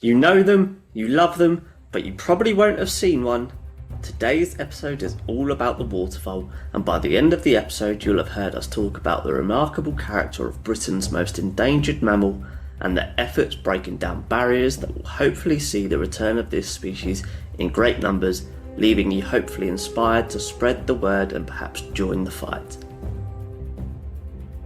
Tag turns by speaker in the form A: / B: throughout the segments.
A: You know them, you love them, but you probably won't have seen one. Today's episode is all about the water vole, and by the end of the episode, you'll have heard us talk about the remarkable character of Britain's most endangered mammal and the efforts breaking down barriers that will hopefully see the return of this species in great numbers, leaving you hopefully inspired to spread the word and perhaps join the fight.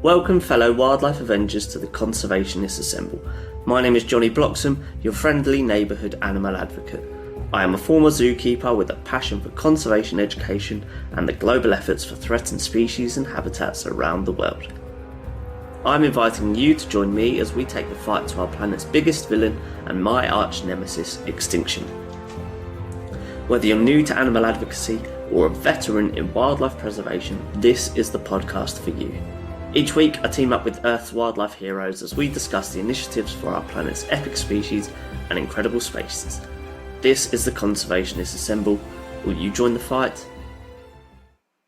A: Welcome, fellow wildlife avengers, to the Conservationists Assemble. My name is Johnny Bloxham, your friendly neighbourhood animal advocate. I am a former zookeeper with a passion for conservation education and the global efforts for threatened species and habitats around the world. I'm inviting you to join me as we take the fight to our planet's biggest villain and my arch nemesis, extinction. Whether you're new to animal advocacy or a veteran in wildlife preservation, this is the podcast for you. Each week, I team up with Earth's wildlife heroes as we discuss the initiatives for our planet's epic species and incredible spaces. This is the Conservationists Assemble. Will you join the fight?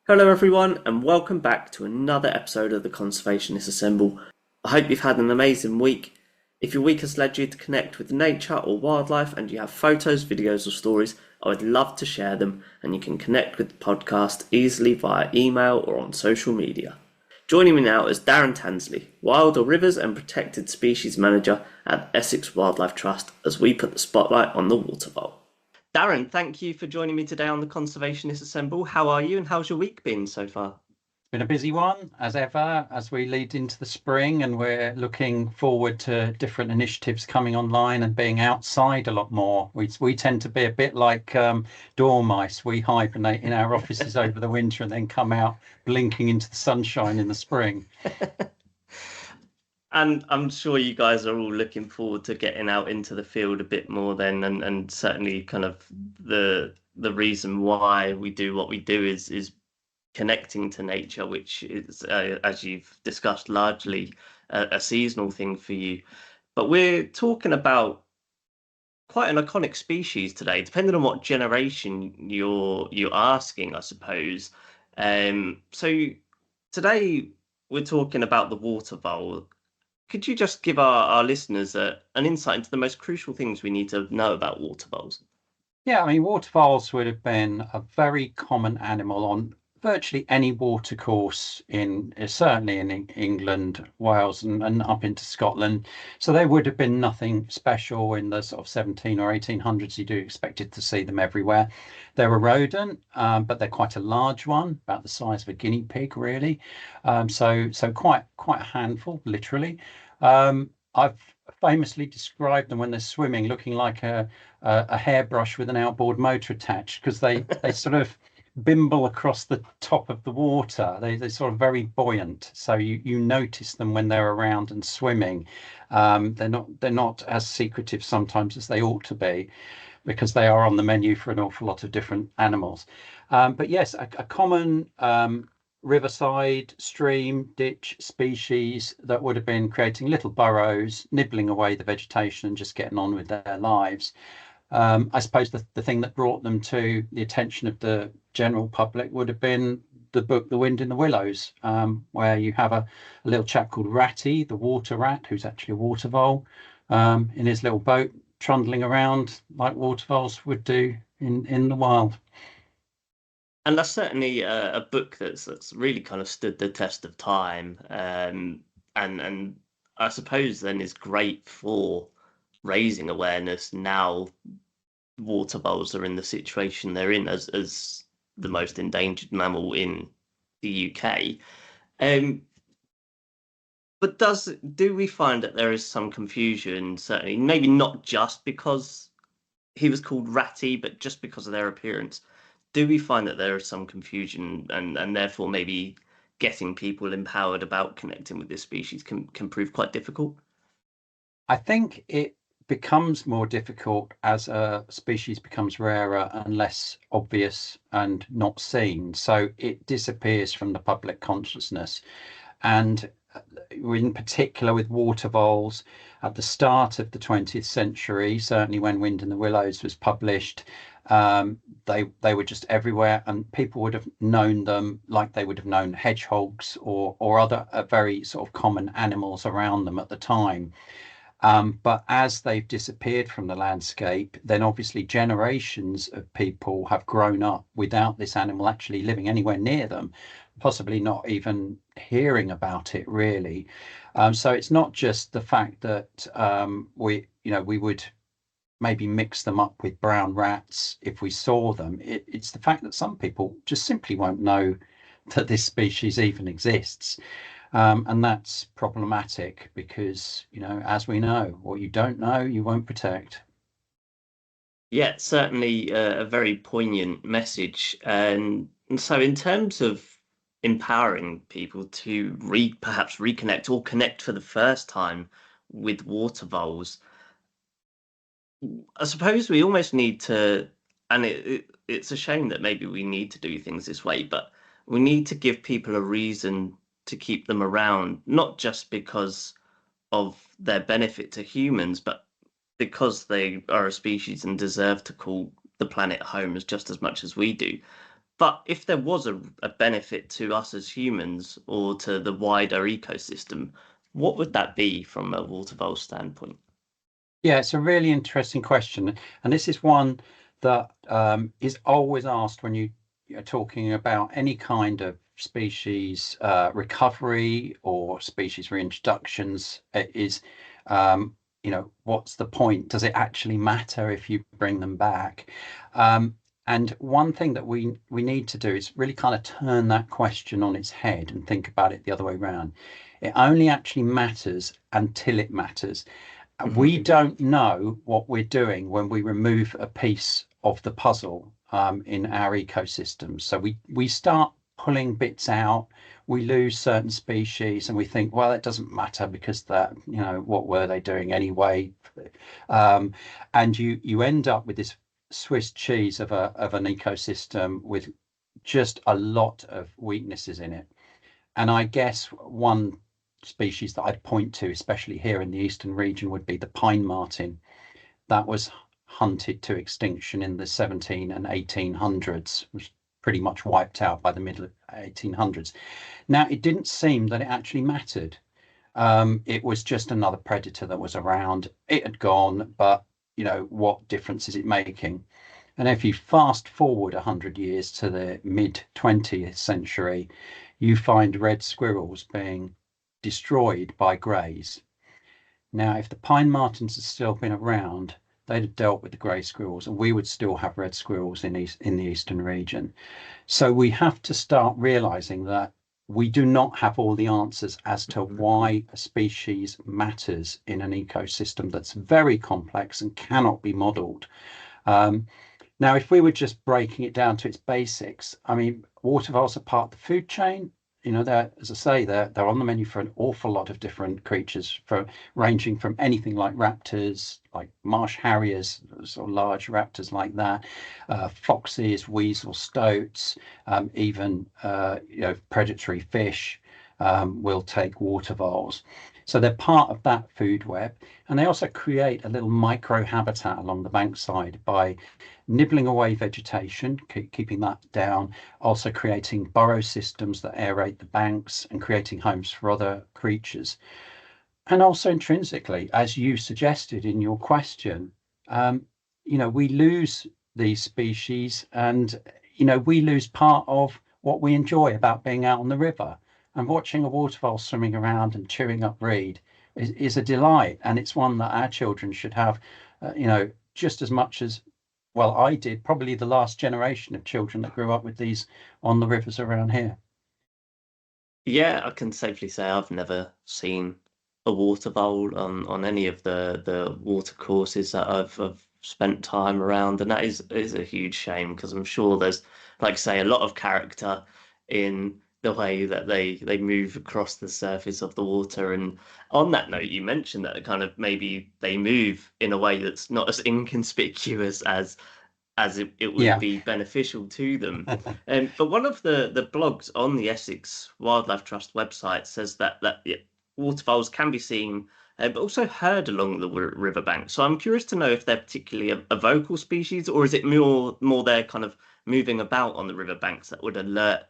A: Hello everyone, and welcome back to another episode of the Conservationists Assemble. I hope you've had an amazing week. If your week has led you to connect with nature or wildlife and you have photos, videos or stories, I would love to share them, and you can connect with the podcast easily via email or on social media. Joining me now is Darren Tansley, Wilder Rivers and Protected Species Manager at Essex Wildlife Trust, as we put the spotlight on the water vole. Darren, thank you for joining me today on the Conservationists Assemble. How are you and how's your week been so far?
B: Been a busy one, as ever, as we lead into the spring, and we're looking forward to different initiatives coming online and being outside a lot more. We tend to be a bit like dormice. We hibernate in our offices over the winter and then come out blinking into the sunshine in the spring.
A: And I'm sure you guys are all looking forward to getting out into the field a bit more then, and certainly kind of the reason why we do what we do is connecting to nature, which is, as you've discussed, largely a seasonal thing for you. But we're talking about quite an iconic species today, depending on what generation you're asking, I suppose. So today we're talking about the water vole. Could you just give our listeners an insight into the most crucial things we need to know about water voles?
B: Yeah, I mean, water voles would have been a very common animal on virtually any watercourse certainly in England, Wales, and up into Scotland. So they would have been nothing special in the sort of 17 or 1800s. You do expected to see them everywhere. They're a rodent, but they're quite a large one, about the size of a guinea pig, really. So quite a handful, literally. I've famously described them when they're swimming looking like a hairbrush with an outboard motor attached, because they sort of bimble across the top of the water. They're sort of very buoyant, so you notice them when they're around and swimming. They're not as secretive sometimes as they ought to be, because they are on the menu for an awful lot of different animals. But yes, a common riverside, stream, ditch species that would have been creating little burrows, nibbling away the vegetation and just getting on with their lives. I suppose the thing that brought them to the attention of the general public would have been the book The Wind in the Willows, where you have a little chap called Ratty, the water rat, who's actually a water vole, in his little boat, trundling around like water voles would do in the wild.
A: And that's certainly a book that's really kind of stood the test of time, and I suppose then is great for raising awareness now water voles are in the situation they're in as the most endangered mammal in the UK. But do we find that there is some confusion, certainly, maybe not just because he was called Ratty, but just because of their appearance? Do we find that there is some confusion and therefore maybe getting people empowered about connecting with this species can prove quite difficult?
B: I think it becomes more difficult as a species becomes rarer and less obvious and not seen. So it disappears from the public consciousness. And in particular with water voles, at the start of the 20th century, certainly when Wind in the Willows was published, they were just everywhere, and people would have known them like they would have known hedgehogs or other very sort of common animals around them at the time. But as they've disappeared from the landscape, then obviously generations of people have grown up without this animal actually living anywhere near them, possibly not even hearing about it really. So it's not just the fact that we would maybe mix them up with brown rats if we saw them. It's the fact that some people just simply won't know that this species even exists. And that's problematic because, as we know, what you don't know, you won't protect.
A: Yeah, certainly a very poignant message. And so, in terms of empowering people to perhaps reconnect or connect for the first time with water voles, I suppose we almost need to, and it's a shame that maybe we need to do things this way, but we need to give people a reason to keep them around, not just because of their benefit to humans, but because they are a species and deserve to call the planet home just as much as we do. But if there was a benefit to us as humans or to the wider ecosystem, what would that be from a water vole standpoint?
B: Yeah, it's a really interesting question. And this is one that is always asked when you're talking about any kind of species recovery or species reintroductions. It is, what's the point? Does it actually matter if you bring them back? And one thing that we need to do is really kind of turn that question on its head and think about it the other way around. It only actually matters until it matters. We don't know what we're doing when we remove a piece of the puzzle in our ecosystem. So we start pulling bits out, we lose certain species, and we think, well, it doesn't matter because that, what were they doing anyway? Um, and you end up with this Swiss cheese of an ecosystem with just a lot of weaknesses in it. And I guess one species that I'd point to, especially here in the eastern region, would be the pine marten. That was hunted to extinction in the 17 and 1800s, was pretty much wiped out by the middle 1800s. Now, it didn't seem that it actually mattered. It was just another predator that was around. It had gone, but what difference is it making? And if you fast forward 100 years to the mid 20th century, you find red squirrels being destroyed by greys. Now, if the pine martens had still been around, they'd have dealt with the grey squirrels, and we would still have red squirrels in the eastern region. So we have to start realizing that we do not have all the answers as to why a species matters in an ecosystem that's very complex and cannot be modeled. Now, if we were just breaking it down to its basics, I mean, water voles are part of the food chain. They're, as I say, they're on the menu for an awful lot of different creatures, ranging from anything like raptors, like marsh harriers, sort of large raptors like that, foxes, weasels, stoats, even predatory fish will take water voles. So they're part of that food web, and they also create a little micro habitat along the bankside by nibbling away vegetation, keeping that down, also creating burrow systems that aerate the banks and creating homes for other creatures. And also intrinsically, as you suggested in your question, we lose these species and, we lose part of what we enjoy about being out on the river. And watching a waterfowl swimming around and chewing up reed is a delight. And it's one that our children should have, just as much as, well, I did, probably the last generation of children that grew up with these on the rivers around here.
A: Yeah, I can safely say I've never seen a water vole on any of the water courses that I've spent time around, and that is a huge shame because I'm sure there's, like I say, a lot of character in the way that they move across the surface of the water. And on that note, you mentioned that kind of maybe they move in a way that's not as inconspicuous as it would
B: Yeah.
A: be beneficial to them. But one of the blogs on the Essex Wildlife Trust website says that yeah, waterfowls can be seen, but also heard along the riverbank. So I'm curious to know if they're particularly a vocal species, or is it more they're kind of moving about on the riverbanks that would alert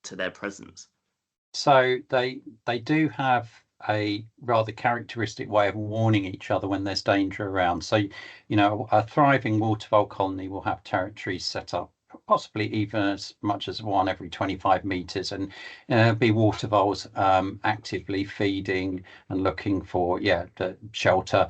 A: to their presence?
B: So they do have a rather characteristic way of warning each other when there's danger around. So, a thriving watervole colony will have territories set up, possibly even as much as one every 25 meters, and be watervoles actively feeding and looking for the shelter.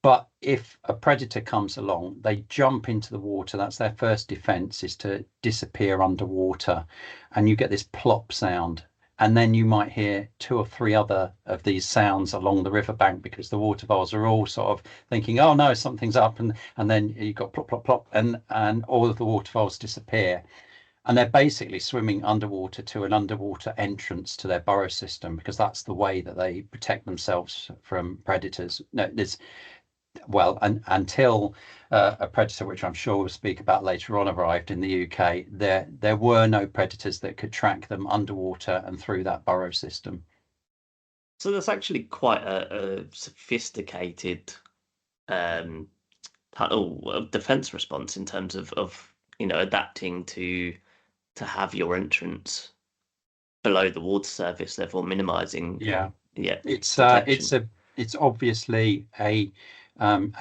B: But if a predator comes along, they jump into the water. That's their first defense, is to disappear underwater. And you get this plop sound. And then you might hear two or three other of these sounds along the riverbank, because the water voles are all sort of thinking, oh no, something's up. And then you've got plop, plop, plop, and all of the water voles disappear. And they're basically swimming underwater to an underwater entrance to their burrow system, because that's the way that they protect themselves from predators. No, until a predator, which I'm sure we'll speak about later on, arrived in the UK, there were no predators that could track them underwater and through that burrow system.
A: So that's actually quite a sophisticated defense response in terms of adapting to have your entrance below the water surface, therefore minimizing
B: it's obviously a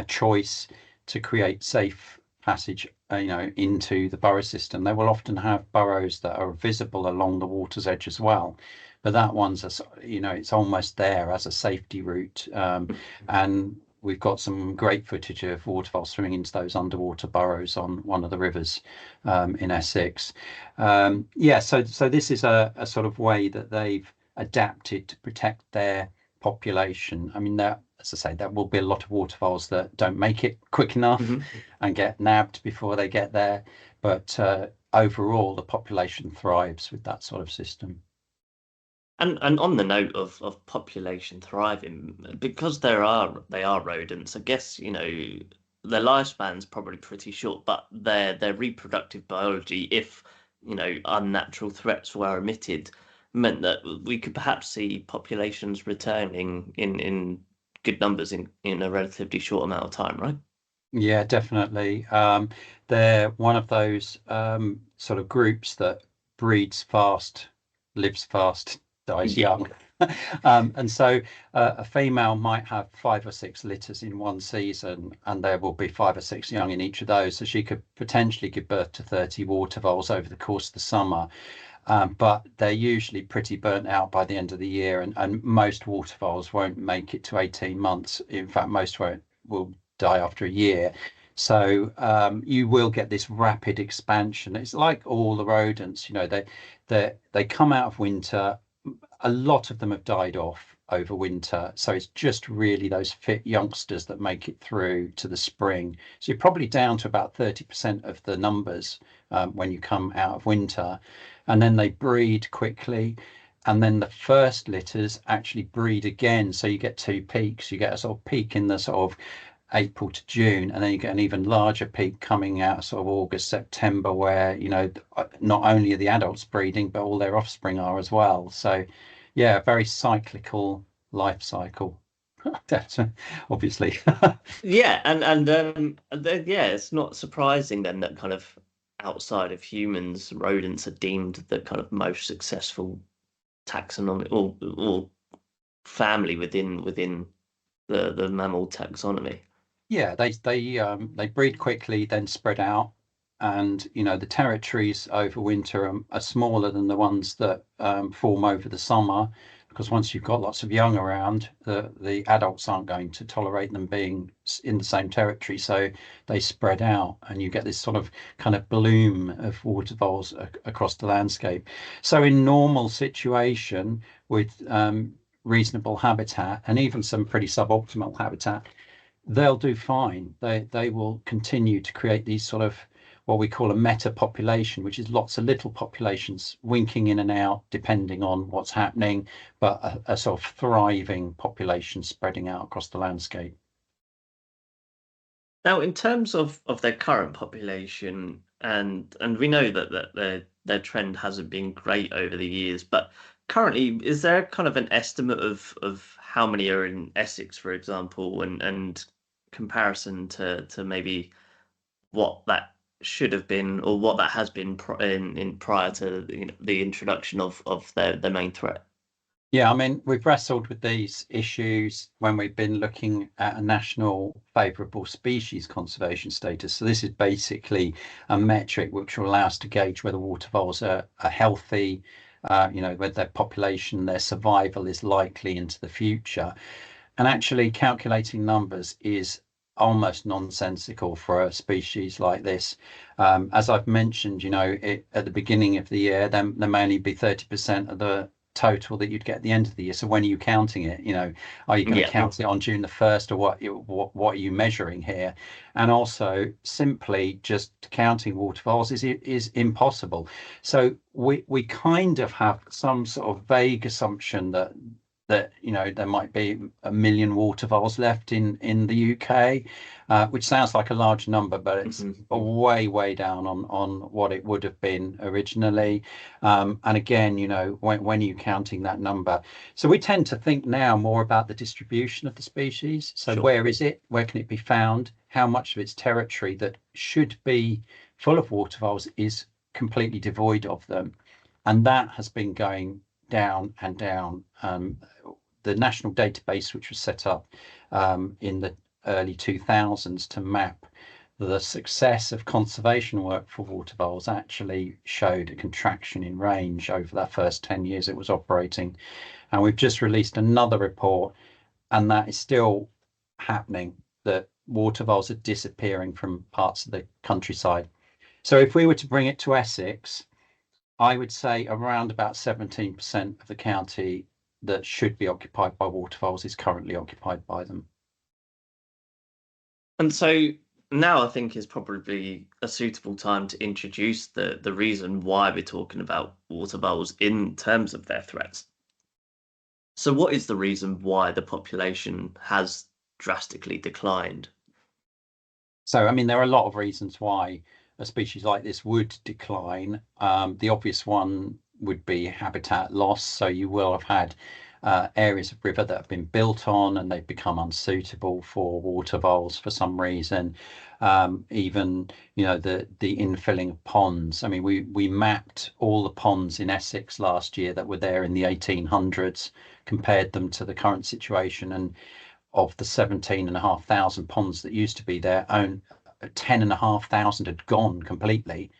B: choice to create safe passage into the burrow system. They will often have burrows that are visible along the water's edge as well, but that one's it's almost there as a safety route. And we've got some great footage of waterfowl swimming into those underwater burrows on one of the rivers in Essex. So this is a sort of way that they've adapted to protect their population. I mean, as I say, there will be a lot of waterfowls that don't make it quick enough and get nabbed before they get there. But overall, the population thrives with that sort of system.
A: And on the note of population thriving, because they are rodents, I guess, their lifespan's probably pretty short, but their reproductive biology, if, unnatural threats were omitted, meant that we could perhaps see populations returning in good numbers in a relatively short amount of time, right?
B: Yeah, definitely. They're one of those sort of groups that breeds fast, lives fast, dies young. And so a female might have 5 or 6 litters in one season, and there will be 5 or 6 young in each of those. So she could potentially give birth to 30 water voles over the course of the summer. But they're usually pretty burnt out by the end of the year, and most water voles won't make it to 18 months. In fact, most will die after a year. So you will get this rapid expansion. It's like all the rodents, they come out of winter. A lot of them have died off over winter. So it's just really those fit youngsters that make it through to the spring. So you're probably down to about 30% of the numbers when you come out of winter. And then they breed quickly. And then the first litters actually breed again. So you get 2 peaks. You get a sort of peak in the sort of April to June, and then you get an even larger peak coming out sort of August, September, where not only are the adults breeding, but all their offspring are as well. So yeah, very cyclical life cycle. That's obviously.
A: Yeah, and it's not surprising then that kind of outside of humans, rodents are deemed the kind of most successful taxonomy or family within the mammal taxonomy.
B: Yeah, they breed quickly, then spread out, and the territories over winter are smaller than the ones that form over the summer, because once you've got lots of young around, the adults aren't going to tolerate them being in the same territory, so they spread out, and you get this sort of kind of bloom of water voles across the landscape. So in normal situation with reasonable habitat and even some pretty suboptimal habitat, they'll do fine. They will continue to create these sort of what we call a meta population, which is lots of little populations winking in and out depending on what's happening, but a sort of thriving population spreading out across the landscape.
A: Now, in terms of their current population, and we know that their trend hasn't been great over the years, but currently, is there kind of an estimate of how many are in Essex, for example, and comparison to maybe what that should have been or what that has been in prior to the introduction of their main threat?
B: Yeah, I mean, we've wrestled with these issues when we've been looking at a national favourable species conservation status. So this is basically a metric which will allow us to gauge whether water voles are healthy, whether their population, their survival is likely into the future. And actually calculating numbers is almost nonsensical for a species like this. As I've mentioned, at the beginning of the year, then there may only be 30% of the total that you'd get at the end of the year. So when are you counting it? Are you going to
A: Yeah.
B: count it on June the 1st, or what are you measuring here? And also simply just counting waterfalls is impossible. So we kind of have some sort of vague assumption that there might be 1 million water voles left in the UK, which sounds like a large number, but it's way down on what it would have been originally. And again, when you're counting that number, so we tend to think now more about the distribution of the species. So
A: Sure.
B: where is it? Where can it be found? How much of its territory that should be full of water voles is completely devoid of them? And that has been going down and down. The national database, which was set up in the early 2000s to map the success of conservation work for water voles, actually showed a contraction in range over that first 10 years it was operating. And we've just released another report, and that is still happening, that water voles are disappearing from parts of the countryside. So if we were to bring it to Essex, I would say around about 17% of the county that should be occupied by waterfowls is currently occupied by them.
A: And so now I think is probably a suitable time to introduce the reason why we're talking about water voles in terms of their threats. So what is the reason why the population has drastically declined?
B: So, I mean, there are a lot of reasons why a species like this would decline. The obvious one would be habitat loss. So you will have had areas of river that have been built on and they've become unsuitable for water voles for some reason. Even, the infilling of ponds. I mean, we mapped all the ponds in Essex last year that were there in the 1800s, compared them to the current situation, and of the 17,500 ponds that used to be there, 10,500 had gone completely.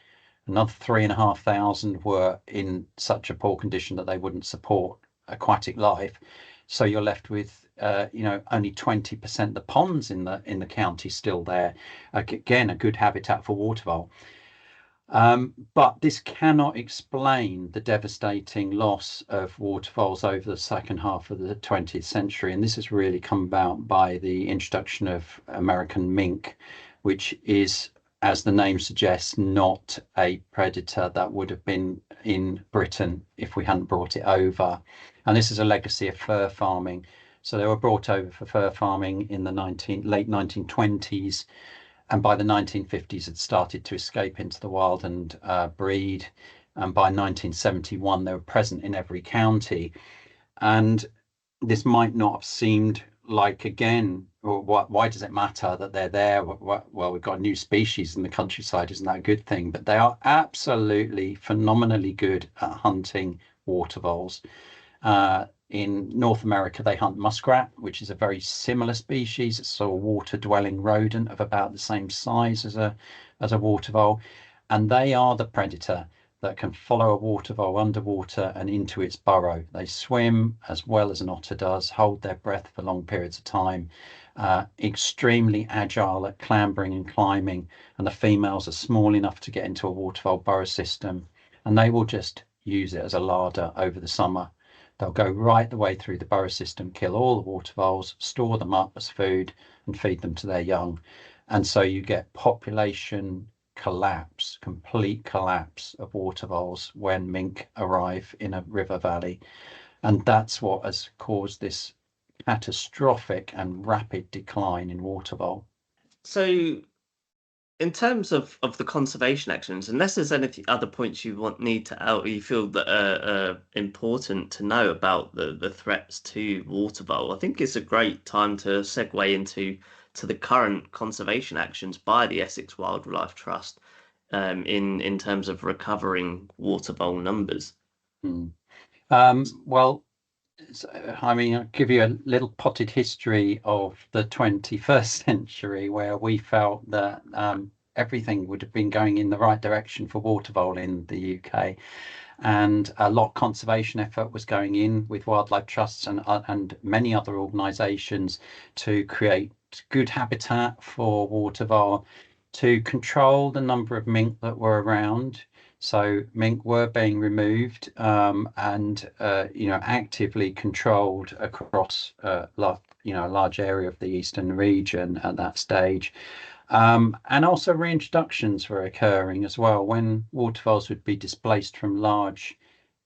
B: Another 3,500 were in such a poor condition that they wouldn't support aquatic life. So you're left with, only 20% of the ponds in the county still there. Again, a good habitat for water vole. But this cannot explain the devastating loss of waterfalls over the second half of the 20th century. And this has really come about by the introduction of American mink, which is, as the name suggests, not a predator that would have been in Britain if we hadn't brought it over. And this is a legacy of fur farming. So they were brought over for fur farming in the late 1920s, and by the 1950s had started to escape into the wild and breed. And by 1971, they were present in every county. And this might not have seemed like, again, why does it matter that they're there? Well, we've got a new species in the countryside. Isn't that a good thing? But they are absolutely phenomenally good at hunting water voles. In North America, they hunt muskrat, which is a very similar species. It's a water-dwelling rodent of about the same size as a water vole, and they are the predator that can follow a water vole underwater and into its burrow. They swim as well as an otter does, hold their breath for long periods of time, extremely agile at clambering and climbing, and the females are small enough to get into a water vole burrow system, and they will just use it as a larder over the summer. They'll go right the way through the burrow system, kill all the water voles, store them up as food, and feed them to their young. And so you get population collapse, complete collapse of water voles when mink arrive in a river valley. And that's what has caused this catastrophic and rapid decline in water vole.
A: So in terms of the conservation actions, unless there's any other points you need to out, you feel that are important to know about the threats to water vole, I think it's a great time to segue into the current conservation actions by the Essex Wildlife Trust, in terms of recovering water vole numbers.
B: Hmm. Well, I mean, I'll give you a little potted history of the 21st century where we felt that everything would have been going in the right direction for water vole in the UK, and a lot of conservation effort was going in with wildlife trusts and many other organisations to create good habitat for water vole, to control the number of mink that were around. So mink were being removed and actively controlled across a large area of the eastern region at that stage. And also reintroductions were occurring as well when waterfalls would be displaced from large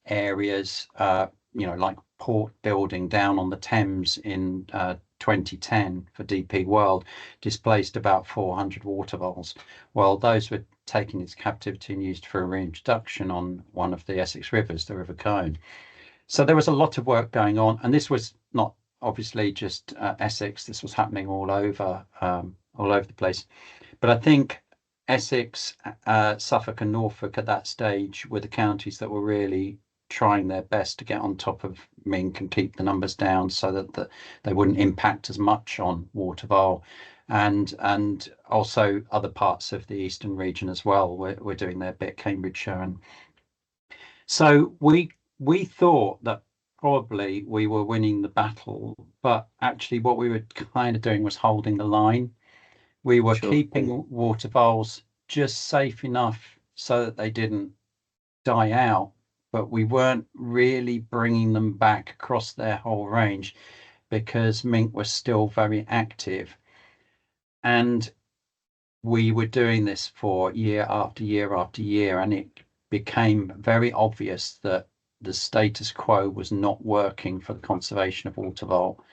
B: areas, like port building down on the Thames in 2010 for DP World, displaced about 400 waterfalls. Well, those were taken into captivity and used for a reintroduction on one of the Essex rivers, the River Colne. So there was a lot of work going on, and this was not obviously just Essex. This was happening all over the place. But I think Essex, Suffolk, and Norfolk at that stage were the counties that were really trying their best to get on top of mink and keep the numbers down so that they wouldn't impact as much on water vole. And also other parts of the eastern region as well were doing their bit, Cambridgeshire. And so we thought that probably we were winning the battle, but actually what we were kind of doing was holding the line. We were
A: Sure.
B: keeping water voles just safe enough so that they didn't die out, but we weren't really bringing them back across their whole range because mink was still very active. And we were doing this for year after year after year, and it became very obvious that the status quo was not working for the conservation of water vole.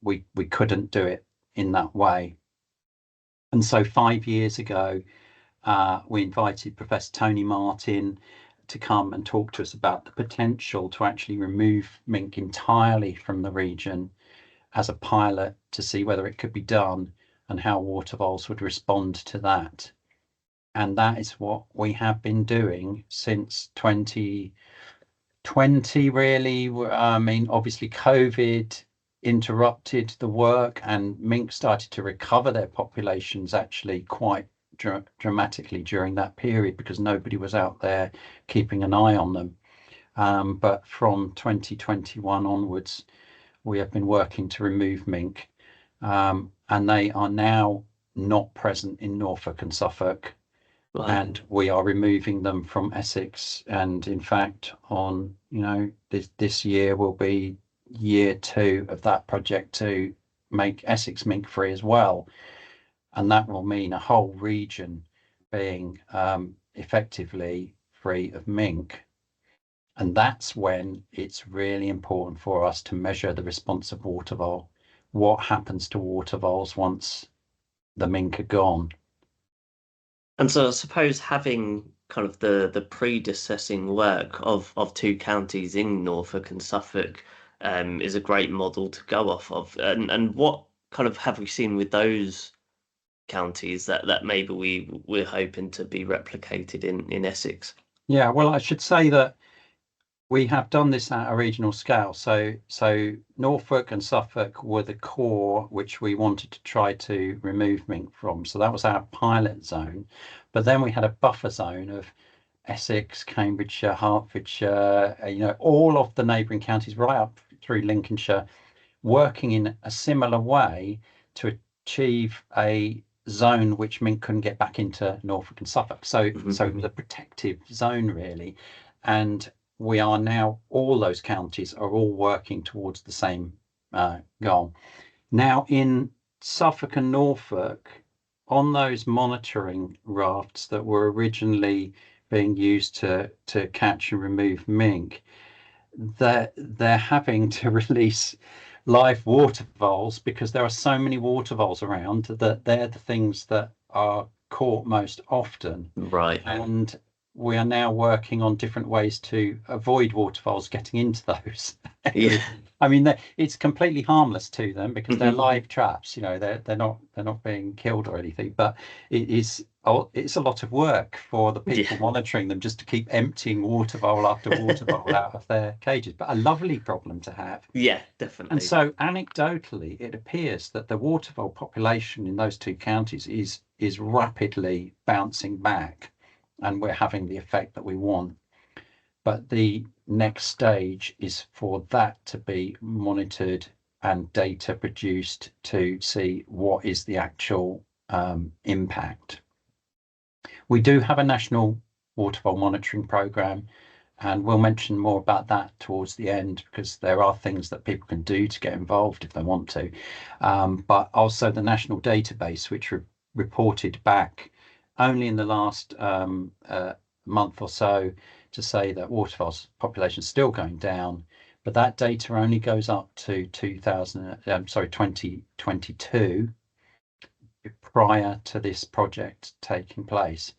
B: We couldn't do it in that way. And so 5 years ago, we invited Professor Tony Martin to come and talk to us about the potential to actually remove mink entirely from the region as a pilot to see whether it could be done and how water voles would respond to that. And that is what we have been doing since 2020, really. I mean, obviously, COVID interrupted the work, and mink started to recover their populations actually quite dramatically during that period because nobody was out there keeping an eye on them. But from 2021 onwards, we have been working to remove mink, and they are now not present in Norfolk and Suffolk.
A: Right.
B: And we are removing them from Essex. And in fact, this year will be year 2 of that project to make Essex mink free as well. And that will mean a whole region being effectively free of mink. And that's when it's really important for us to measure the response of water vole. What happens to water voles once the mink are gone?
A: And so I suppose having kind of the predecessing work of two counties in Norfolk and Suffolk is a great model to go off of. And what kind of have we seen with those counties that maybe we're hoping to be replicated in Essex?
B: Yeah, well, I should say that we have done this at a regional scale. So Norfolk and Suffolk were the core which we wanted to try to remove mink from. So that was our pilot zone. But then we had a buffer zone of Essex, Cambridgeshire, Hertfordshire, all of the neighbouring counties right up through Lincolnshire, working in a similar way to achieve a zone which mink couldn't get back into Norfolk and Suffolk. So it was a protective zone, really. And we are now, all those counties are all working towards the same goal. Now, in Suffolk and Norfolk, on those monitoring rafts that were originally being used to catch and remove mink, they're having to release live water voles because there are so many water voles around that they're the things that are caught most often.
A: Right.
B: And we are now working on different ways to avoid waterfowl getting into those
A: Yeah.
B: areas. I mean, it's completely harmless to them because they're
A: Mhm.
B: live traps. You know, they're not being killed or anything. But it's a lot of work for the people
A: Yeah.
B: monitoring them just to keep emptying waterfowl after waterfowl out of their cages. But a lovely problem to have.
A: Yeah,
B: And
A: definitely.
B: so, anecdotally, it appears that the waterfowl population in those two counties is rapidly bouncing back, and we're having the effect that we want. But the next stage is for that to be monitored and data produced to see what is the actual impact. We do have a national waterfowl monitoring program, and we'll mention more about that towards the end because there are things that people can do to get involved if they want to. But also the national database, which reported back only in the last month or so to say that waterfowl population is still going down, but that data only goes up to 2022 prior to this project taking place.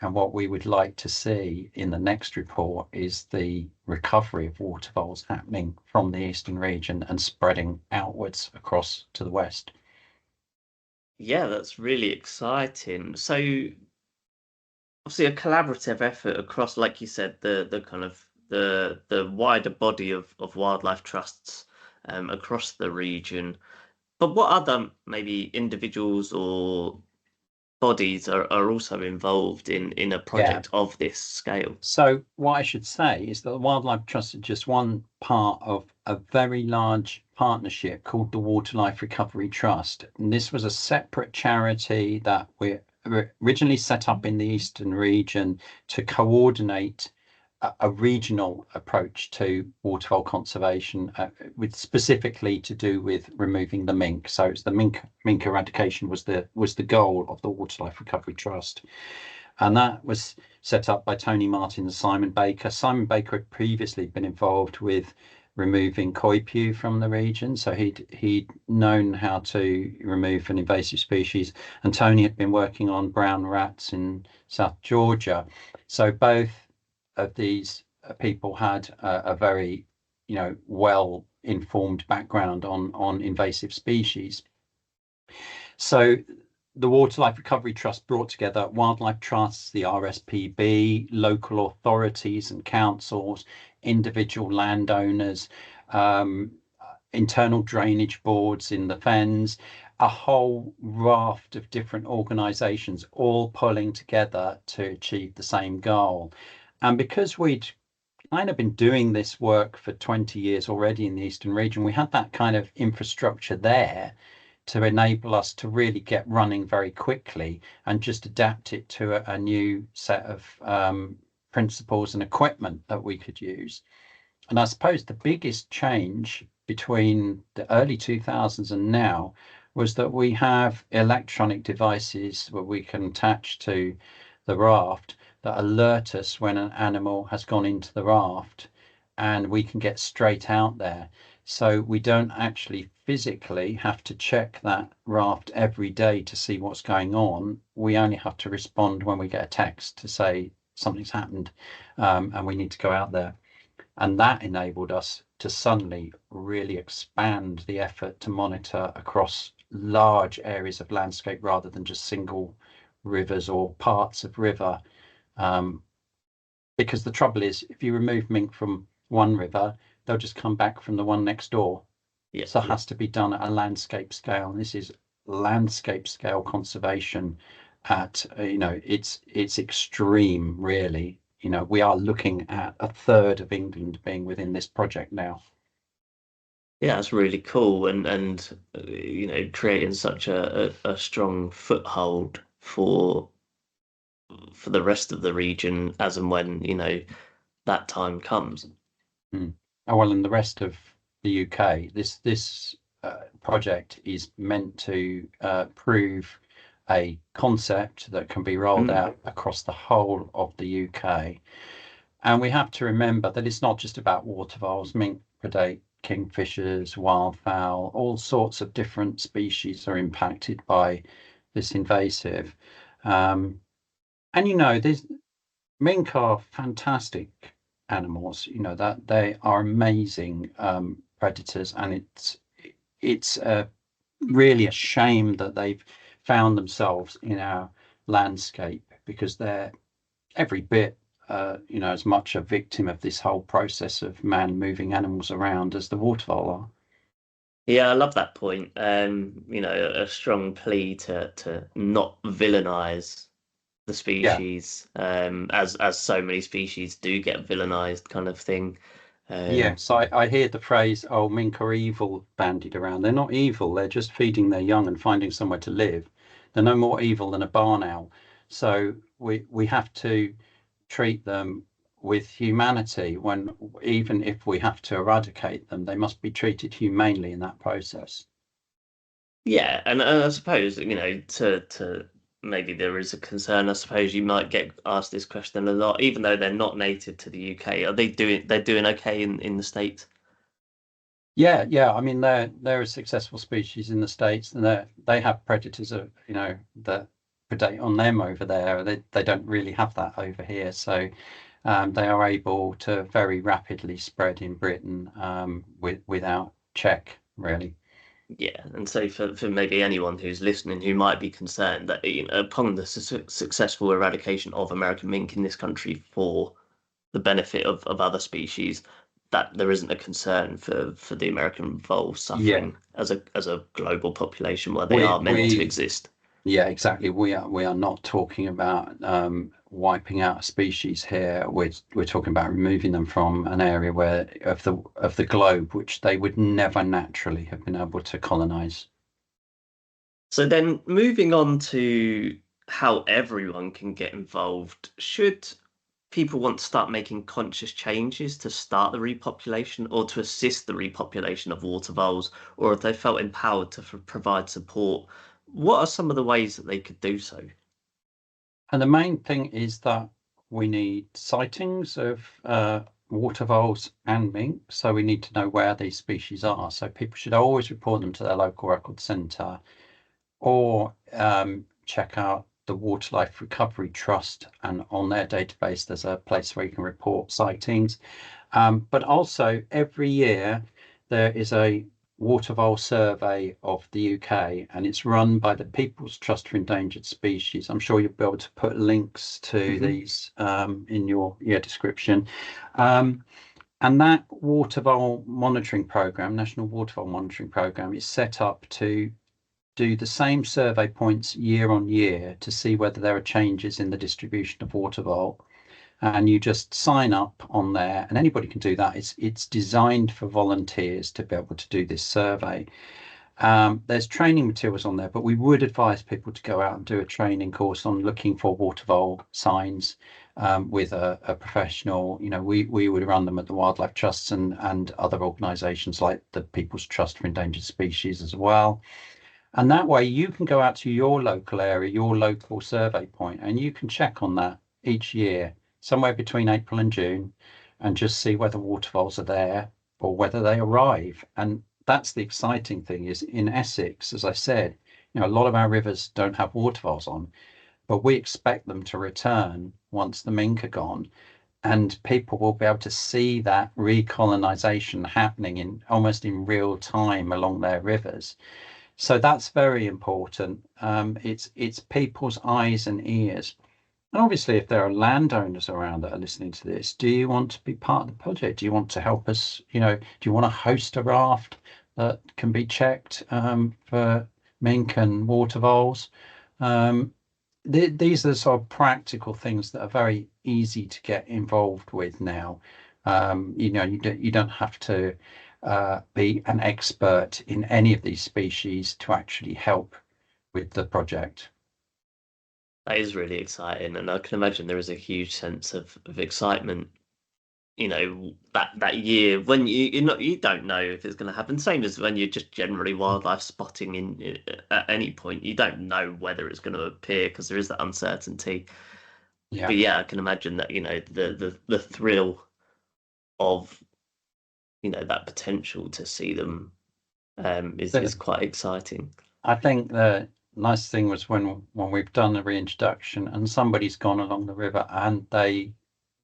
B: And what we would like to see in the next report is the recovery of waterfowl happening from the eastern region and spreading outwards across to the west.
A: Yeah, that's really exciting. So obviously a collaborative effort across, like you said, the kind of the wider body of wildlife trusts across the region. But what other maybe individuals or bodies are also involved in a
B: Yeah.
A: project of this scale?
B: So what I should say is that the Wildlife Trust is just one part of a very large partnership called the Waterlife Recovery Trust. And this was a separate charity that we originally set up in the eastern region to coordinate a regional approach to waterfowl conservation, with specifically to do with removing the mink. So it's the mink eradication was the goal of the Waterlife Recovery Trust. And that was set up by Tony Martin and Simon Baker. Simon Baker had previously been involved with removing coypu from the region, so he'd known how to remove an invasive species, and Tony had been working on brown rats in South Georgia. So both of these people had a very, well informed background on invasive species. So the Waterlife Recovery Trust brought together wildlife trusts, the RSPB, local authorities and councils, individual landowners, um, internal drainage boards in the fens, a whole raft of different organisations all pulling together to achieve the same goal. And because we'd kind of been doing this work for 20 years already in the Eastern region, we had that kind of infrastructure there to enable us to really get running very quickly and just adapt it to a new set of principles and equipment that we could use. And I suppose the biggest change between the early 2000s and now was that we have electronic devices where we can attach to the raft that alert us when an animal has gone into the raft, and we can get straight out there. So we don't actually physically have to check that raft every day to see what's going on. We only have to respond when we get a text to say something's happened, and we need to go out there. And that enabled us to suddenly really expand the effort to monitor across large areas of landscape rather than just single rivers or parts of river. Um, because the trouble is, if you remove mink from one river, they'll just come back from the one next door.
A: Yeah,
B: So it
A: yeah.
B: has to be done at a landscape scale. And this is landscape scale conservation at, it's extreme, really. We are looking at a third of England being within this project now.
A: Yeah, that's really cool, and creating such a strong foothold for the rest of the region as and when, that time comes.
B: Mm. Oh, well, in the rest of the UK, this project is meant to prove a concept that can be rolled
A: Mm.
B: out across the whole of the UK. And we have to remember that it's not just about waterfowls. Mink predate kingfishers, wildfowl, all sorts of different species are impacted by this invasive. And there's Mink are fantastic animals, that they are amazing predators, and it's really a shame that they've found themselves in our landscape because they're every bit as much a victim of this whole process of man moving animals around as the waterfowl are.
A: Yeah, I love that point. A strong plea to not villainize the
B: Yeah.
A: species, as so many species do get villainized, kind of thing. Um,
B: Yes, I hear the phrase, oh, mink are evil bandied around. They're not evil, they're just feeding their young and finding somewhere to live. They're no more evil than a barn owl. So we have to treat them with humanity when even if we have to eradicate them, they must be treated humanely in that process.
A: yeah, and I suppose to maybe there is a concern. I suppose you might get asked this question a lot, even though they're not native to the UK. Are they doing? They're doing okay in the States?
B: Yeah, yeah. I mean, they're a successful species in the States, and they have predators, that predate on them over there. They don't really have that over here, so they are able to very rapidly spread in Britain without check, really.
A: Yeah, and so for maybe anyone who's listening who might be concerned that upon the successful eradication of American mink in this country for the benefit of other species, that there isn't a concern for the American voles
B: Yeah,
A: suffering as a global population where they
B: we
A: are meant to
B: we
A: exist.
B: yeah, exactly. We are not talking about wiping out a species here. We're talking about removing them from an area where of the globe which they would never naturally have been able to colonize.
A: So then moving on to how everyone can get involved, should people want to start making conscious changes to start the repopulation or to assist the repopulation of water voles, or if they felt empowered to provide support, what are some of the ways that they could do so?
B: And the main thing is that we need sightings of water voles and mink, so we need to know where these species are. So people should always report them to their local record centre or check out the Wildlife Recovery Trust, and on their database, there's a place where you can report sightings. But also, every year there is a water vole survey of the UK, and it's run by the People's Trust for Endangered Species. I'm sure you'll be able to put links to
A: Hmm.
B: these in your description. Um, and that water vole monitoring program, National Water Vole Monitoring Program, is set up to do the same survey points year on year to see whether there are changes in the distribution of water vole. And you just sign up on there, and anybody can do that. It's designed for volunteers to be able to do this survey. There's training materials on there, but we would advise people to go out and do a training course on looking for water vole signs with a professional. We would run them at the Wildlife Trusts and other organisations like the People's Trust for Endangered Species as well. And that way you can go out to your local area, your local survey point, and you can check on that each year, somewhere between April and June, and just see whether waterfalls are there or whether they arrive. And that's the exciting thing is in Essex, as I said, a lot of our rivers don't have waterfalls on, but we expect them to return once the mink are gone. And people will be able to see that recolonization happening in almost in real time along their rivers. So that's very important. It's people's eyes and ears. And obviously, if there are landowners around that are listening to this, do you want to be part of the project? Do you want to help us? Do you want to host a raft that can be checked for mink and water voles? Um, these are the sort of practical things that are very easy to get involved with now. You don't have to be an expert in any of these species to actually help with the project.
A: That is really exciting, and I can imagine there is a huge sense of excitement. That year when you don't know if it's going to happen. Same as when you're just generally wildlife spotting in at any point. You don't know whether it's going to appear because there is that uncertainty.
B: Yeah.
A: But yeah, I can imagine that the thrill of that potential to see them is
B: The,
A: quite exciting.
B: I think nice thing was when we've done the reintroduction and somebody's gone along the river and they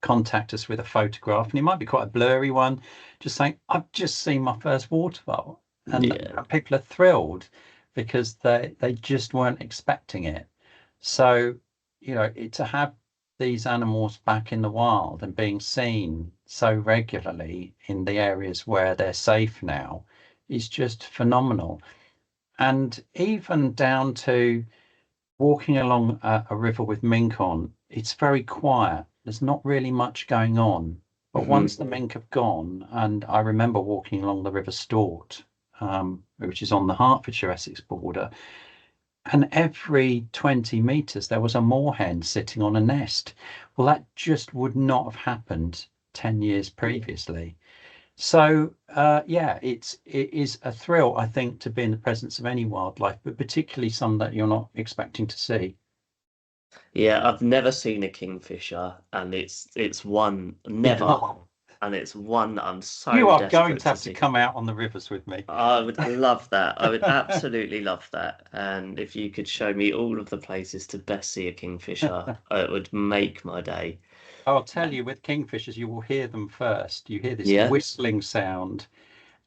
B: contact us with a photograph, and it might be quite a blurry one, just saying, I've just seen my first waterfowl.
A: Yeah.
B: And people are thrilled because they just weren't expecting it. So, to have these animals back in the wild and being seen so regularly in the areas where they're safe now is just phenomenal. And even down to walking along a river with mink on, it's very quiet. There's not really much going on. But once the mink have gone, and I remember walking along the River Stort, which is on the Hertfordshire-Essex border, and every 20 metres there was a moorhen sitting on a nest. Well, that just would not have happened 10 years previously. So yeah, it is a thrill, I think, to be in the presence of any wildlife, but particularly some that you're not expecting to see.
A: Yeah, I've never seen a kingfisher, and it's one never,
B: No.
A: and it's one that I'm so
B: You are going
A: desperate
B: to
A: to
B: have to
A: see.
B: come out on the rivers with me.
A: I would love that. I would absolutely love that. And if you could show me all of the places to best see a kingfisher, it would make my day.
B: I'll tell you, with kingfishers, you will hear them first. You hear this
A: Yeah.
B: whistling sound,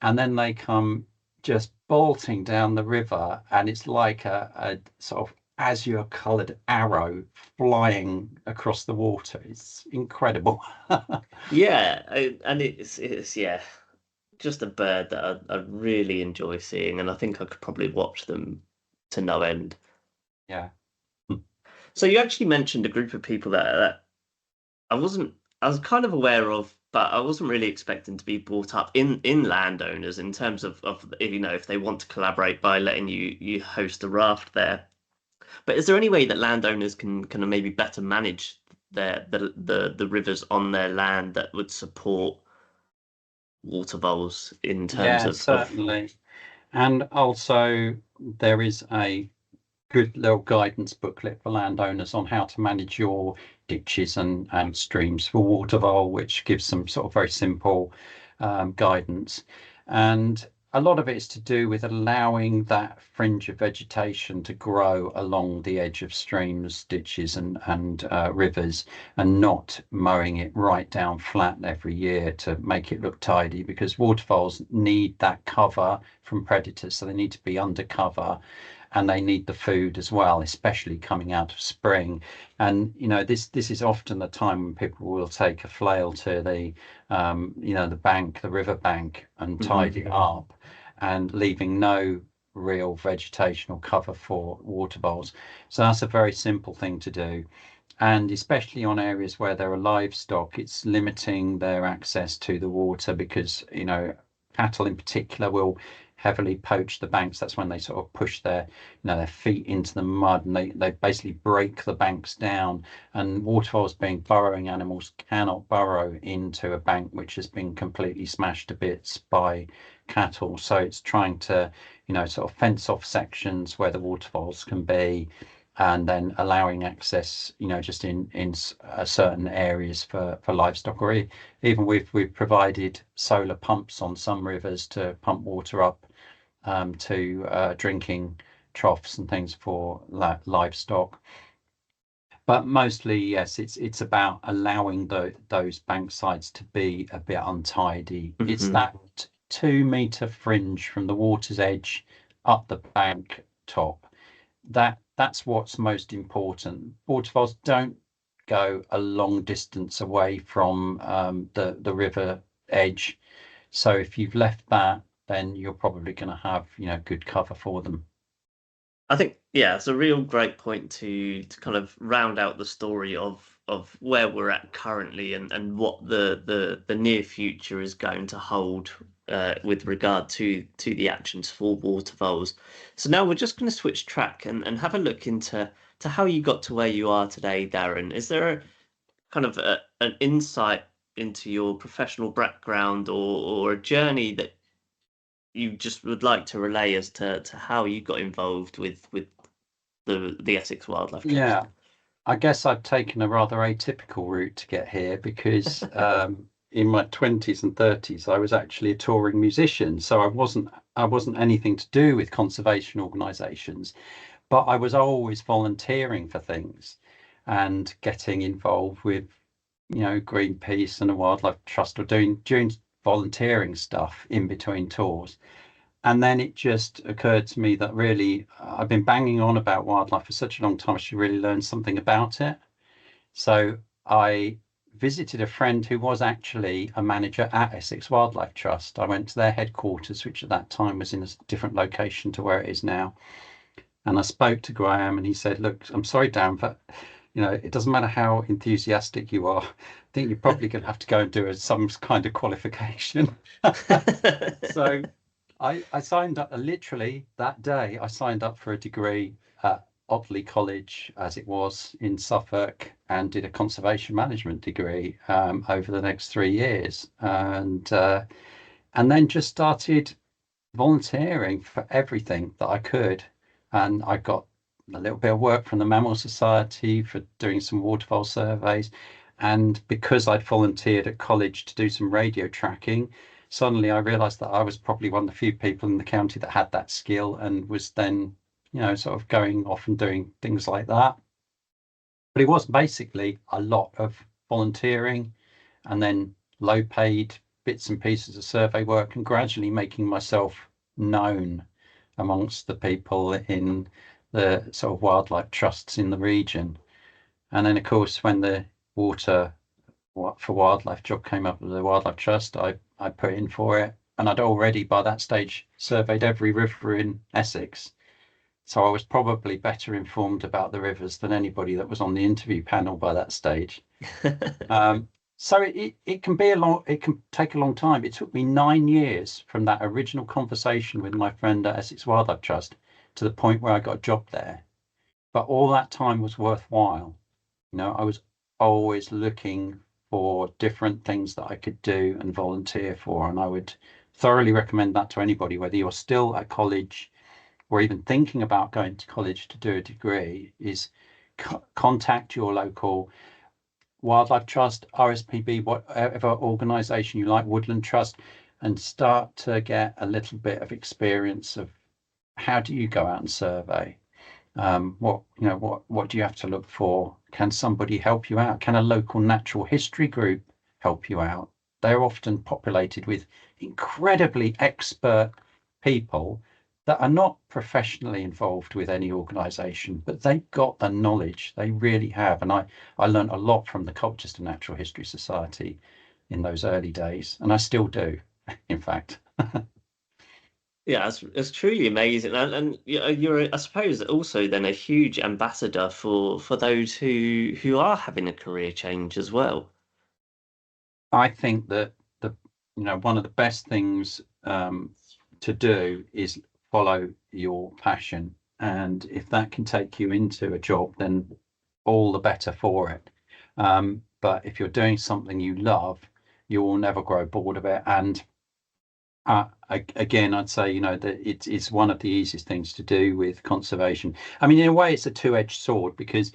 B: and then they come just bolting down the river, and it's like a sort of azure coloured arrow flying across the water. It's incredible.
A: Yeah, and it's yeah, just a bird that I really enjoy seeing, and I think I could probably watch them to no end.
B: Yeah.
A: So you actually mentioned a group of people that I wasn't, I was kind of aware of, but I wasn't really expecting to be brought up in landowners in terms of if they want to collaborate by letting you host a raft there. But is there any way that landowners can kind of maybe better manage the rivers on their land that would support water voles in terms
B: Yeah,
A: of
B: certainly. And also, there is a good little guidance booklet for landowners on how to manage your ditches and streams for watervole, which gives some sort of very simple guidance. And a lot of it is to do with allowing that fringe of vegetation to grow along the edge of streams, ditches, and rivers, and not mowing it right down flat every year to make it look tidy, because waterfoles need that cover from predators, so they need to be under cover and they need the food as well, especially coming out of spring. And this is often the time when people will take a flail to the river bank, and tidy it up, and leaving no real vegetation or cover for water voles. So that's a very simple thing to do. And especially on areas where there are livestock, it's limiting their access to the water, because cattle in particular will heavily poach the banks. That's when they sort of push their feet into the mud, and they basically break the banks down. And waterfoles, being burrowing animals, cannot burrow into a bank which has been completely smashed to bits by cattle. So it's trying to sort of fence off sections where the waterfoles can be, and then allowing access just in certain areas for livestock. Or even we've provided solar pumps on some rivers to pump water up to drinking troughs and things for livestock. But mostly, yes, it's about allowing those bank sides to be a bit untidy. It's
A: Mhm.
B: that 2 meter fringe from the water's edge up the bank top. That's what's most important. Waterfalls don't go a long distance away from the river edge. So if you've left that, then you're probably going to have good cover for them.
A: I think, yeah, it's a real great point to kind of round out the story of where we're at currently, and what the near future is going to hold with regard to the actions for water voles. So now we're just going to switch track and have a look into how you got to where you are today, Darren. Is there a kind of an insight into your professional background, or a journey that you just would like to relay as to how you got involved with the Essex Wildlife Trust?
B: Yeah, I guess I've taken a rather atypical route to get here, because in my 20s and 30s I was actually a touring musician, so I wasn't anything to do with conservation organisations. but I was always volunteering for things and getting involved with, Greenpeace and the Wildlife Trust, or doing volunteering stuff in between tours. And then it just occurred to me that really I've been banging on about wildlife for such a long time, I should really learn something about it. So I visited a friend who was actually a manager at Essex Wildlife Trust. I went to their headquarters, which at that time was in a different location to where it is now. And I spoke to Graham, and he said, "Look, I'm sorry, Dan, but it doesn't matter how enthusiastic you are. I think you're probably going to have to go and do some kind of qualification." So I signed up literally that day. I signed up for a degree at Otley College, as it was in Suffolk, and did a conservation management degree over the next 3 years, and then just started volunteering for everything that I could. And I got a little bit of work from the Mammal Society for doing some waterfowl surveys. And because I'd volunteered at college to do some radio tracking, suddenly I realized that I was probably one of the few people in the county that had that skill, and was then, sort of going off and doing things like that. But it was basically a lot of volunteering, and then low paid bits and pieces of survey work, and gradually making myself known amongst the people in the sort of wildlife trusts in the region. And then, of course, when the water for wildlife job came up with the Wildlife Trust, I put in for it. And I'd already, by that stage, surveyed every river in Essex. So I was probably better informed about the rivers than anybody that was on the interview panel by that stage. So it can be it can take a long time. It took me 9 years from that original conversation with my friend at Essex Wildlife Trust to the point where I got a job there. But all that time was worthwhile. I was always looking for different things that I could do and volunteer for. And I would thoroughly recommend that to anybody, whether you're still at college or even thinking about going to college to do a degree, is contact your local Wildlife Trust, RSPB, whatever organisation you like, Woodland Trust, and start to get a little bit of experience of how do you go out and survey. What do you have to look for? Can somebody help you out? Can a local natural history group help you out? They're often populated with incredibly expert people that are not professionally involved with any organisation, but they've got the knowledge. They really have. And I learned a lot from the Colchester Natural History Society in those early days, and I still do, in fact.
A: Yeah, it's truly amazing, and you're, I suppose, also then a huge ambassador for those who are having a career change as well.
B: I think that one of the best things to do is follow your passion, and if that can take you into a job, then all the better for it. But if you're doing something you love, you will never grow bored of it. And again, I'd say that it's one of the easiest things to do with conservation. I mean, in a way, it's a two-edged sword, because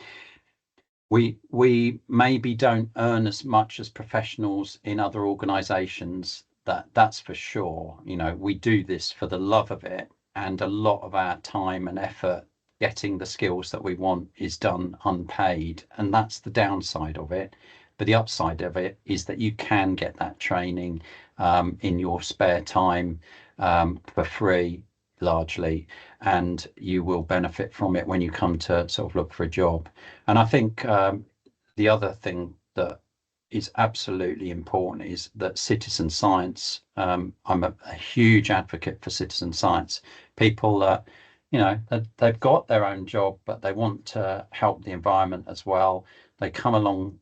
B: we maybe don't earn as much as professionals in other organizations. That's for sure. We do this for the love of it, and a lot of our time and effort getting the skills that we want is done unpaid, and that's the downside of it. But the upside of it is that you can get that training in your spare time for free, largely, and you will benefit from it when you come to sort of look for a job. And I think the other thing that is absolutely important is that citizen science. I'm a huge advocate for citizen science. People that they've got their own job, but they want to help the environment as well. They come along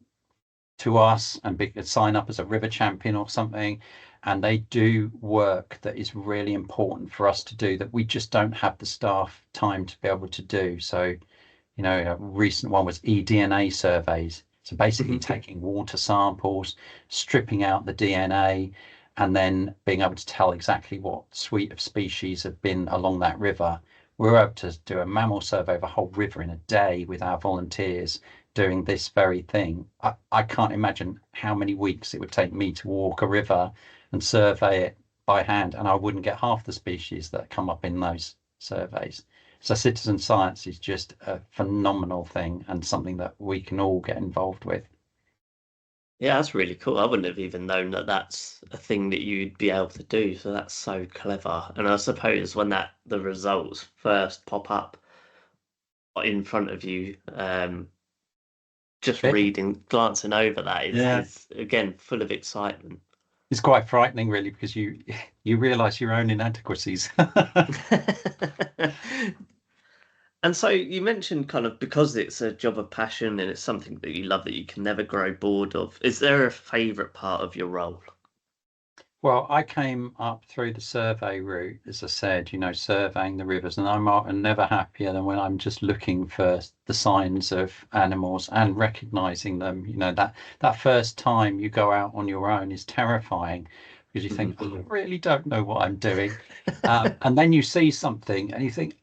B: to us and sign up as a river champion or something, and they do work that is really important for us to do, that we just don't have the staff time to be able to do. So, a recent one was eDNA surveys. So basically taking water samples, stripping out the DNA, and then being able to tell exactly what suite of species have been along that river. We were able to do a mammal survey of a whole river in a day with our volunteers doing this very thing. I can't imagine how many weeks it would take me to walk a river and survey it by hand, and I wouldn't get half the species that come up in those surveys. So citizen science is just a phenomenal thing and something that we can all get involved with.
A: Yeah, that's really cool. I wouldn't have even known that that's a thing that you'd be able to do. So that's so clever. And I suppose when the results first pop up in front of you, just
B: It,
A: reading, glancing over that
B: yeah,
A: is again full of excitement.
B: it's quite frightening, really, because you realise your own inadequacies.
A: And so you mentioned kind of because it's a job of passion and it's something that you love that you can never grow bored of. Is there a favorite part of your role?
B: Well, I came up through the survey route, as I said, surveying the rivers, and I'm never happier than when I'm just looking for the signs of animals and recognizing them. That first time you go out on your own is terrifying because you think, oh, I really don't know what I'm doing. And then you see something and you think,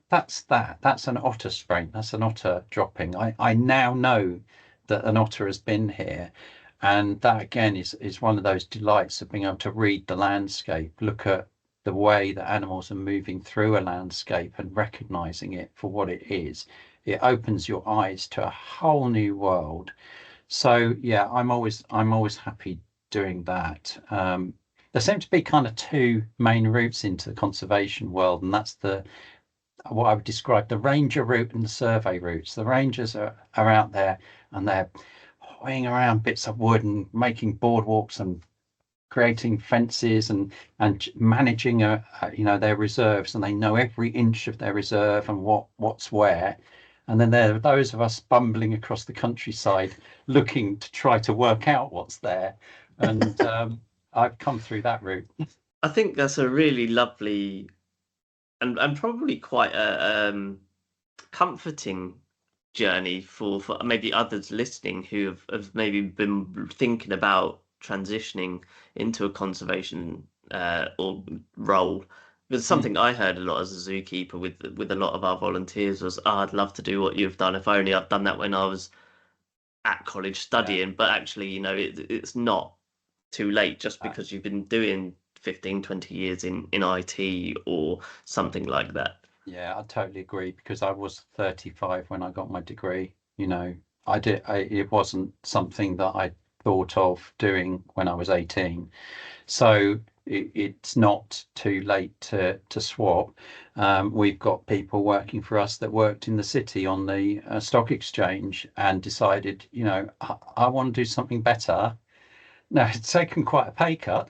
B: that's an otter strain, that's an otter dropping. I now know that an otter has been here. And that again is one of those delights of being able to read the landscape, look at the way that animals are moving through a landscape and recognizing it for what it is. It opens your eyes to a whole new world. So yeah, I'm always happy doing that. There seem to be kind of two main routes into the conservation world, and that's the what I would describe the ranger route and the survey routes. The rangers are out there and they're hoying around bits of wood and making boardwalks and creating fences and managing their reserves, and they know every inch of their reserve and what's where. And then there are those of us bumbling across the countryside looking to try to work out what's there. And I've come through that route.
A: I think that's a really lovely and probably quite a comforting journey for maybe others listening who have maybe been thinking about transitioning into a conservation or role. Because
B: Mm,
A: something I heard a lot as a zookeeper with a lot of our volunteers was, oh, I'd love to do what you've done. If only I'd done that when I was at college
B: yeah.
A: studying. But actually, it's not too late just
B: Uh,
A: because you've been doing 15, 20 years in IT or something like that.
B: Yeah, I totally agree because I was 35 when I got my degree. It wasn't something that I thought of doing when I was 18. So it's not too late to swap. We've got people working for us that worked in the city on the stock exchange and decided, I want to do something better. Now, it's taken quite a pay cut,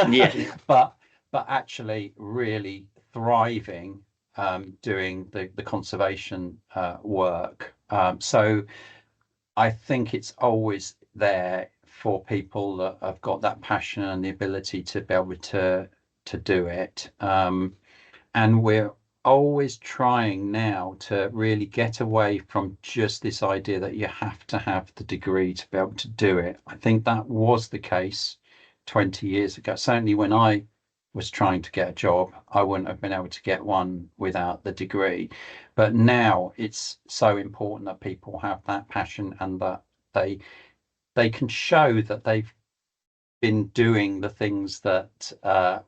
A: Yeah.
B: but actually really thriving doing the conservation work. So I think it's always there for people that have got that passion and the ability to be able to do it. And we're always trying now to really get away from just this idea that you have to have the degree to be able to do it. I think that was the case 20 years ago. Certainly when I was trying to get a job, I wouldn't have been able to get one without the degree. But now it's so important that people have that passion and that they they can show that they've been doing the things that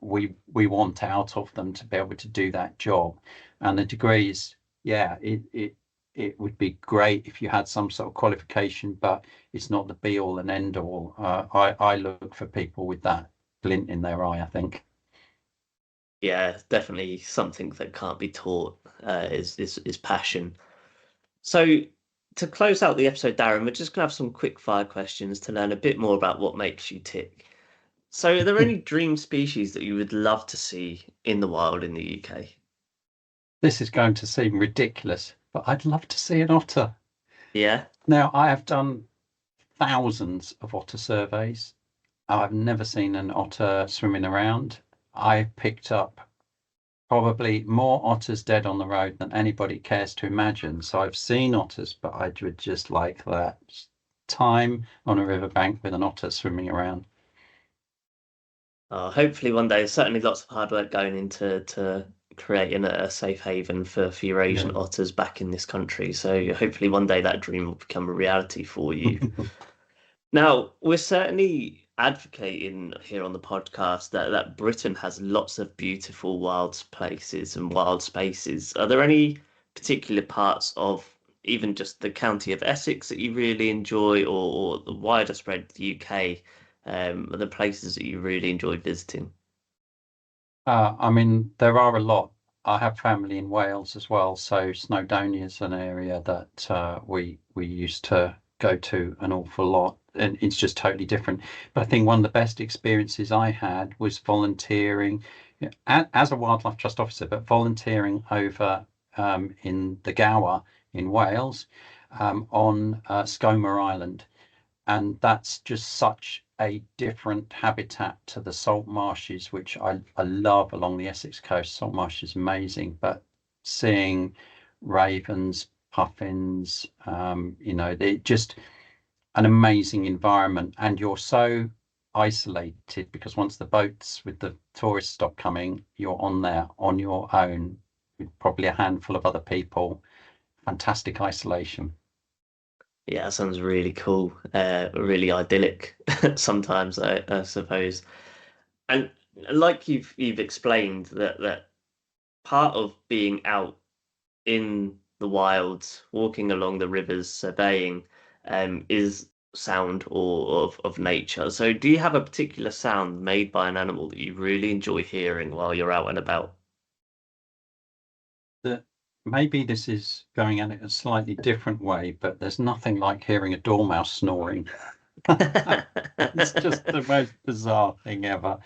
B: we want out of them to be able to do that job. And the degrees, yeah, it would be great if you had some sort of qualification, but it's not the be all and end all. I look for people with that glint in their eye, I think.
A: Yeah, definitely something that can't be taught is passion. So to close out the episode, Darren, we're just gonna have some quick fire questions to learn a bit more about what makes you tick. So are there any dream species that you would love to see in the wild in the UK?
B: This is going to seem ridiculous, but I'd love to see an otter.
A: Yeah.
B: Now, I have done thousands of otter surveys. I've never seen an otter swimming around. I picked up probably more otters dead on the road than anybody cares to imagine. So I've seen otters, but I would just like that time on a riverbank with an otter swimming around.
A: Hopefully one day. There's certainly lots of hard work going into to creating a safe haven for Eurasian
B: Yeah.
A: otters back in this country. So hopefully one day that dream will become a reality for you. Now, we're certainly advocating here on the podcast that Britain has lots of beautiful wild places and wild spaces. Are there any particular parts of even just the county of Essex that you really enjoy, or the wider spread of the UK, are the places that you really enjoy visiting?
B: I mean, there are a lot. I have family in Wales as well, so Snowdonia is an area that we used to go to an awful lot, and it's just totally different. But I think one of the best experiences I had was volunteering as a wildlife trust officer, but volunteering over in the Gower in Wales on Skomer Island, and that's just such a different habitat to the salt marshes, which I love along the Essex coast. Salt marsh is amazing, but seeing ravens, puffins, they're just an amazing environment. And you're so isolated because once the boats with the tourists stop coming, you're on there on your own with probably a handful of other people. Fantastic isolation.
A: Yeah, that sounds really cool. Really idyllic sometimes, I suppose. And like you've explained that part of being out in the wilds, walking along the rivers, surveying, is sound or of nature. So, do you have a particular sound made by an animal that you really enjoy hearing while you're out and about?
B: That maybe this is going at it a slightly different way, but there's nothing like hearing a dormouse snoring. It's just the most bizarre thing ever.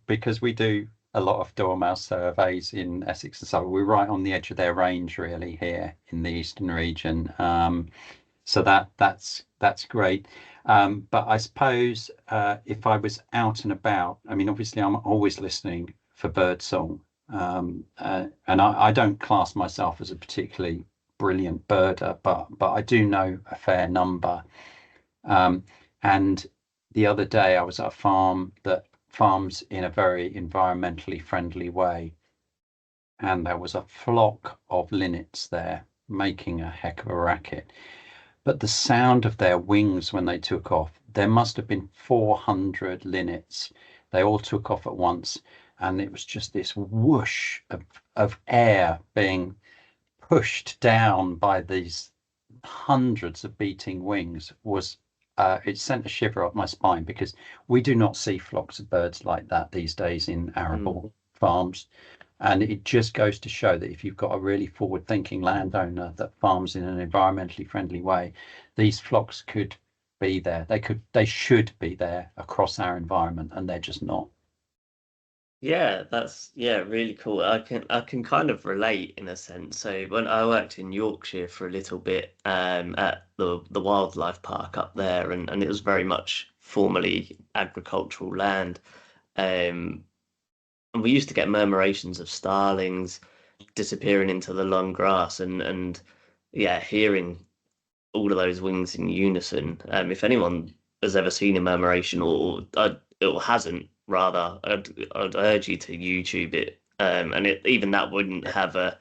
B: Because we do a lot of dormouse surveys in Essex and so we're right on the edge of their range really here in the eastern region. So that's great. But I suppose if I was out and about, I mean, obviously I'm always listening for bird song, and I don't class myself as a particularly brilliant birder, but I do know a fair number. Um, and the other day I was at a farm that farms in a very environmentally friendly way, and there was a flock of linnets there making a heck of a racket. But the sound of their wings when they took off, there must have been 400 linnets. They all took off at once, and it was just this whoosh of air being pushed down by these hundreds of beating wings. Was It sent a shiver up my spine because we do not see flocks of birds like that these days in
A: Mm.
B: arable farms. And it just goes to show that if you've got a really forward-thinking landowner that farms in an environmentally friendly way, these flocks could be there. They should be there across our environment, and they're just not.
A: Yeah, that's really cool. I can kind of relate in a sense. So when I worked in Yorkshire for a little bit, at the wildlife park up there, and it was very much formerly agricultural land. Um, and we used to get murmurations of starlings disappearing into the long grass, and yeah, hearing all of those wings in unison. If anyone has ever seen a murmuration, or hasn't, rather, I'd urge you to YouTube it. And even that wouldn't have a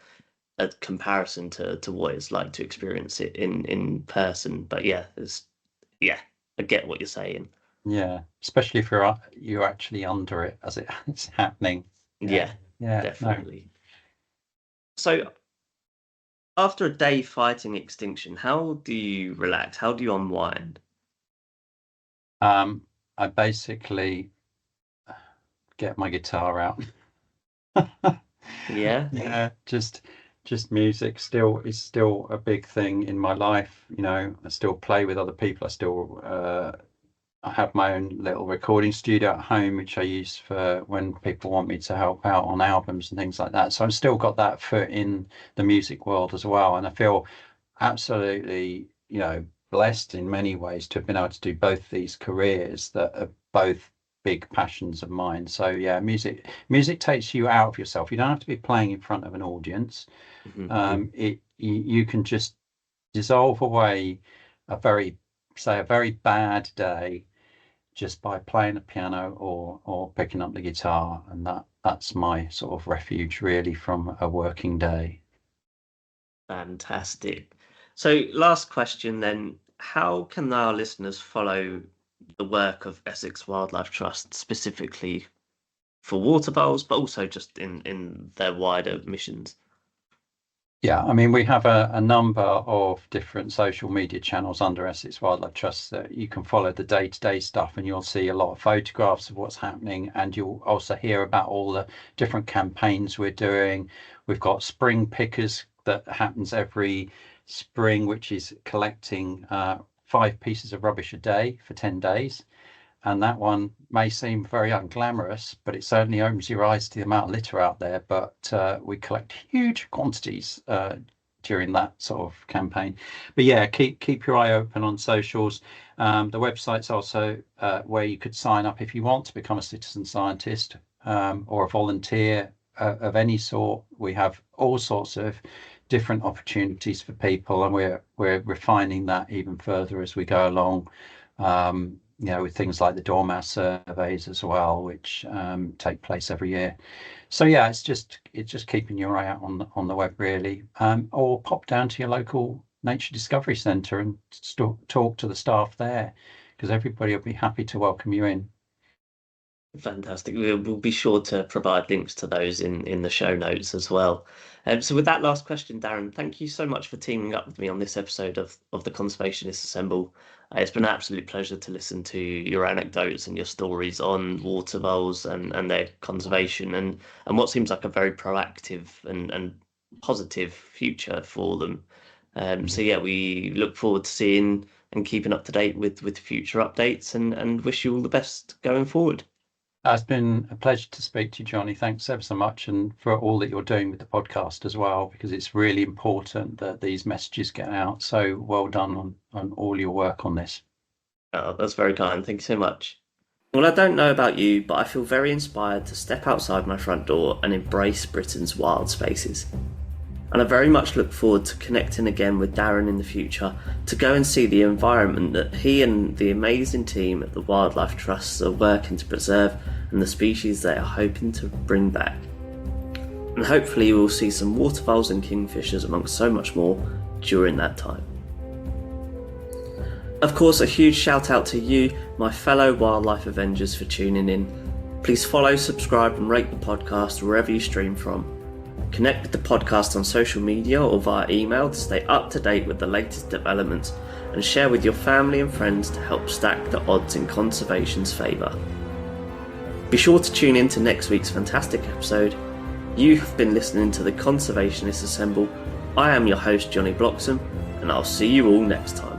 A: comparison to what it's like to experience it in person. But yeah, yeah, I get what you're saying.
B: Yeah, especially if you're actually under it as it's happening. Yeah,
A: Yeah,
B: yeah, no.
A: definitely. So after a day fighting extinction, how do you relax? How do you unwind?
B: I basically get my guitar out.
A: Yeah.
B: Yeah, just music still is still a big thing in my life. I still play with other people. I have my own little recording studio at home, which I use for when people want me to help out on albums and things like that. So I've still got that foot in the music world as well. And I feel absolutely, blessed in many ways to have been able to do both these careers that are both big passions of mine. So yeah, music takes you out of yourself. You don't have to be playing in front of an audience.
A: Mhm.
B: You can just dissolve away a very bad day just by playing the piano or picking up the guitar, and that's my sort of refuge really from a working day.
A: Fantastic. So, last question then. How can our listeners follow the work of Essex Wildlife Trust specifically for water voles, but also just in their wider missions?
B: Yeah, I mean, we have a number of different social media channels under Essex Wildlife Trust that you can follow the day-to-day stuff, and you'll see a lot of photographs of what's happening, and you'll also hear about all the different campaigns we're doing. We've got Spring Pickers that happens every spring, which is collecting 5 pieces of rubbish a day for 10 days. And that one may seem very unglamorous, but it certainly opens your eyes to the amount of litter out there. But we collect huge quantities during that sort of campaign. But yeah, keep your eye open on socials. The website's also where you could sign up if you want to become a citizen scientist or a volunteer of any sort. We have all sorts of different opportunities for people, and we're refining that even further as we go along. With things like the Dormouse surveys as well, which take place every year. So yeah, it's just keeping your eye out on the web really, or pop down to your local nature discovery centre and talk to the staff there, because everybody will be happy to welcome you in.
A: Fantastic. We'll be sure to provide links to those in the show notes as well. So with that last question, Darren, thank you so much for teaming up with me on this episode of the Conservationists Assemble. It's been an absolute pleasure to listen to your anecdotes and your stories on water voles and their conservation and what seems like a very proactive and positive future for them. So yeah, we look forward to seeing and keeping up to date with future updates and wish you all the best going forward.
B: It's been a pleasure to speak to you, Johnny. Thanks ever so much, and for all that you're doing with the podcast as well, because it's really important that these messages get out. So well done on all your work on this.
A: Oh, that's very kind. Thank you so much. Well, I don't know about you, but I feel very inspired to step outside my front door and embrace Britain's wild spaces. And I very much look forward to connecting again with Darren in the future to go and see the environment that he and the amazing team at the Wildlife Trust are working to preserve and the species they are hoping to bring back. And hopefully we'll see some water voles and kingfishers amongst so much more during that time. Of course, a huge shout out to you, my fellow wildlife avengers, for tuning in. Please follow, subscribe and rate the podcast wherever you stream from. Connect with the podcast on social media or via email to stay up to date with the latest developments, and share with your family and friends to help stack the odds in conservation's favour. Be sure to tune in to next week's fantastic episode. You have been listening to the Conservationists Assemble. I am your host, Johnny Bloxham, and I'll see you all next time.